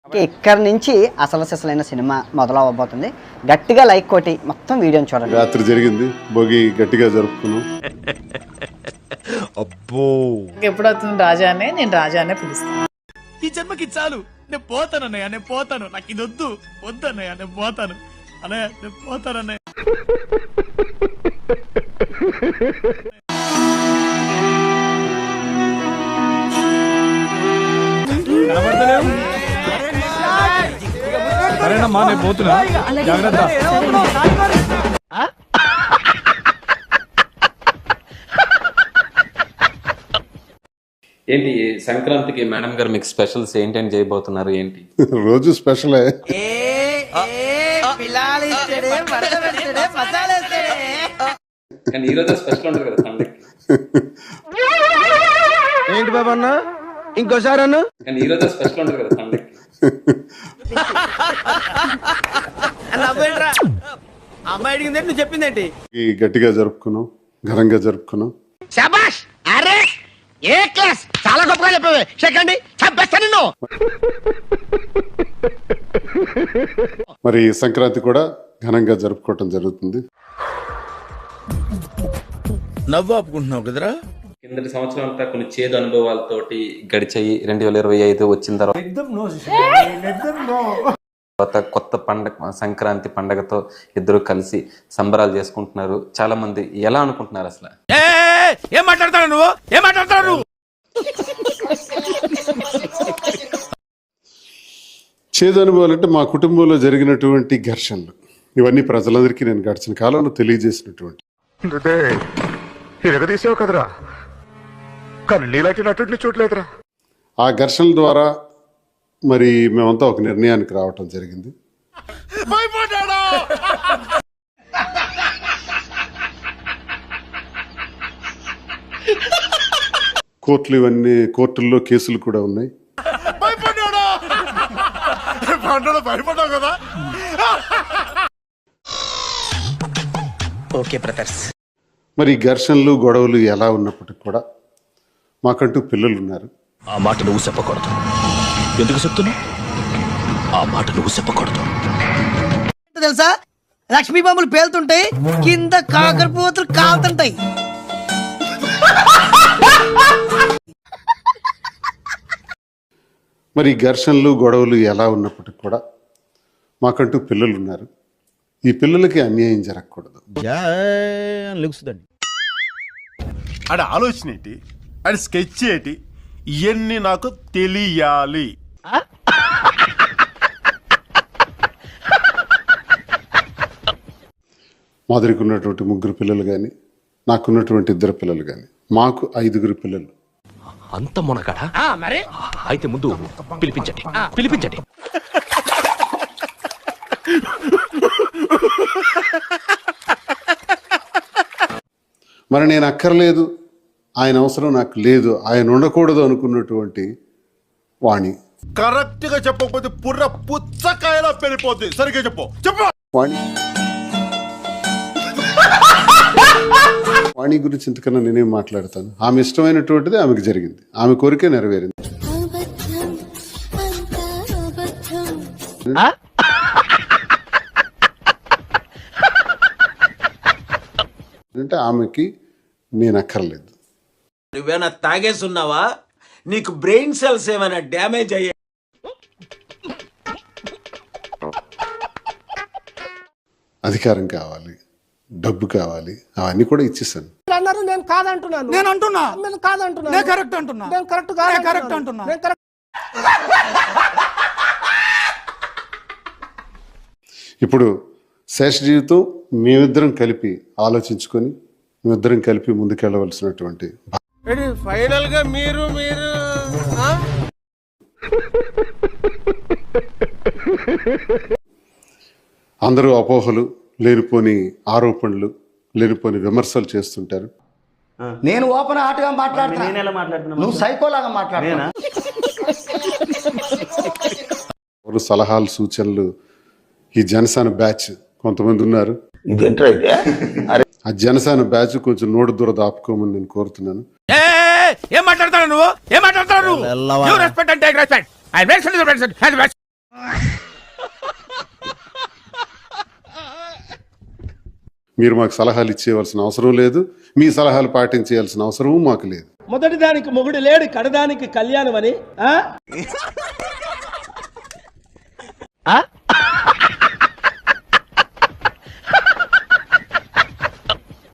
ఇక్కడ నుంచి అసలు సిసలైన సినిమా మొదలవబోతుంది. గట్టిగా లైక్ కొట్టి మొత్తం వీడియోని చూడండి. రాత్రి జరిగింది, భోగి గట్టిగా జరుపుకున్నాం. అబ్బో ఎప్పుడవుతుంది రాజానే, నేను రాజానే పిలుస్తాను. ఈ జన్మకి చాలు, నేను పోతాను అన్నయ్య, నేను పోతాను, నాకు ఇది వద్దు వద్దన్నయ్య, నేను పోతాను అన్నయ్య, నేను పోతాను అన్నయ్య. సరేనమ్మా, నేను పోతున్నా, జాగ్రత్త. ఏంటి సంక్రాంతికి మేడం గారు మీకు స్పెషల్స్ ఏంటని చేయబోతున్నారు? ఏంటి రోజు స్పెషలే. కానీ ఈ రోజు స్పెషల్ ఉంటుంది కదా పండగకి. ఏంటి బాబా అన్న, ఇంకోసారి అన్న. కానీ ఈ రోజు స్పెషల్ ఉంటుంది కదా పండగకి. అమ్మాయి అడిగింది నువ్వు చెప్పిందేంటి? గట్టిగా జరుపుకున్నాం, ఘనంగా జరుపుకున్నాం. శబాష్, అరే ఏ క్లాస్, చాలా గొప్పగా చెప్పావే. చెక్కండి, చంపేస్తాను నిన్ను. మరి సంక్రాంతి కూడా ఘనంగా జరుపుకోవటం జరుగుతుంది. నవ్వు ఆపుకుంటున్నావు కదరా. కిందటి సంవత్సరం అంతా కొన్ని చేదు అనుభవాలతోటి గడిచాయి. 2025 వచ్చిన తర్వాత కొత్త పండగ సంక్రాంతి పండగతో ఇద్దరు కలిసి సంబరాలు చేసుకుంటున్నారు. చాలా మంది ఎలా అనుకుంటున్నారు అసలు? ఏం మాట్లాడతావు నువ్వు, ఏం మాట్లాడతావు నువ్వు? చేదు అనుభవాలు అంటే మా కుటుంబంలో జరిగినటువంటి ఘర్షణలు, ఇవన్నీ ప్రజలందరికీ నేను గడిచిన కాలంలో తెలియజేసినటువంటి. తీసావు కదరా, కానీ నీలాంటి నటుడిని చూడలేదురా. ఆ ఘర్షణల ద్వారా మరి మేమంతా ఒక నిర్ణయానికి రావటం జరిగింది. కోర్టుల్లో కేసులు కూడా ఉన్నాయి. Okay brothers. మరి ఘర్షణలు గొడవలు ఎలా ఉన్నప్పటికీ కూడా మాకంటూ పిల్లలు ఉన్నారు. ఆ మాట నువ్వు చెప్పకూడదు. ఎందుకు చెప్తున్నా? ఆ మాట నువ్వు చెప్పకూడదు. తెలుసా, లక్ష్మీ బాంబులు పేలుతుంటాయి, కింద కాకరపోతులు కాలుతుంటాయి. మరి ఘర్షణలు గొడవలు ఎలా ఉన్నప్పటికీ కూడా మాకంటూ పిల్లలు ఉన్నారు. ఈ పిల్లలకి అన్యాయం జరగకూడదు. ఆడ ఆలోచన ఏంటి, ఆడ స్కెచ్ ఏంటి, ఇవన్నీ నాకు తెలియాలి. మాదిరికి ఉన్నటువంటి 3 పిల్లలు కానీ, నాకున్నటువంటి 2 పిల్లలు కానీ, మాకు 5 పిల్లలు. అంత మునగాడా? మరి అయితే ముందు పిలిపించండి, పిలిపించండి. మరి నేను అక్కర్లేదు, ఆయన అవసరం నాకు లేదు, ఆయన ఉండకూడదు అనుకున్నటువంటి వాణి. కరెక్ట్ గా చెప్పకపోతే పుర్ర పుచ్చకాయలా పెరిగిపోద్ది. సరిగ్గా చెప్పు. వాణి గురించి ఇంతకన్నా నేనేం మాట్లాడతాను. ఆమె ఇష్టమైనటువంటిది ఆమెకు జరిగింది, ఆమె కోరికే నెరవేరింది. అంటే ఆమెకి నేను అక్కర్లేదు. నువ్వేనా తాగేసున్నావా? నీకు బ్రెయిన్ సెల్స్ ఏమైనా డ్యామేజ్ అయ్యాయి? అధికారం కావాలి, డబ్బు కావాలి, అవన్నీ కూడా ఇచ్చేసాను. నేను కాదంటున్నాను, నేను అంటున్నా, నేను కాదంటున్నా, నేను కరెక్ట్ అంటున్నా, నేను కరెక్ట్ కాదు, కరెక్ట్ అంటున్నా, నేను కరెక్ట్. ఇప్పుడు శేష జీవితం మేమిద్దరం కలిపి ఆలోచించుకొని మేమిద్దరం కలిపి ముందుకెళ్ళవలసినటువంటి. ఫైనల్ గా మీరు అందరూ అపోహలు, లేనిపోని ఆరోపణలు, లేనిపోని విమర్శలు చేస్తుంటారు. నేను ఓపెన్ హార్ట్ గా మాట్లాడుతున్నా, నువ్వు సైకోలాగా మాట్లాడుతున్నా. సలహాలు, సూచనలు ఈ జనసేన బ్యాచ్ కొంతమంది ఉన్నారు. ఆ జనసేన బ్యాచ్ కొంచెం నోటు దూర దాపుకోమని నేను కోరుతున్నాను. ఏం మాట్లాడతావు నువ్వు, ఏం మాట్లాడతావు నువ్వు? మీరు మాకు సలహాలు ఇచ్చేవలసిన అవసరం లేదు, మీ సలహాలు పాటించేయాల్సిన అవసరము మాకు లేదు. మొదటి దానికి మొగుడు లేడు, కడదానికి కళ్యాణం అని